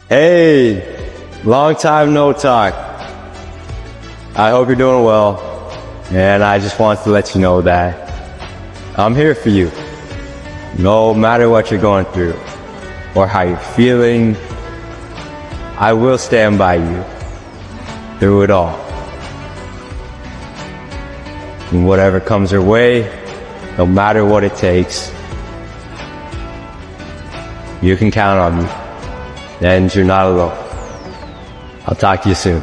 Hey, long time no talk. I hope you're doing well, and I just wanted to let you know that I'm here for you. No matter what you're going through or how you're feeling, I will stand by you through it all. And whatever comes your way, no matter what it takes, you can count on me. And you're not alone. I'll talk to you soon.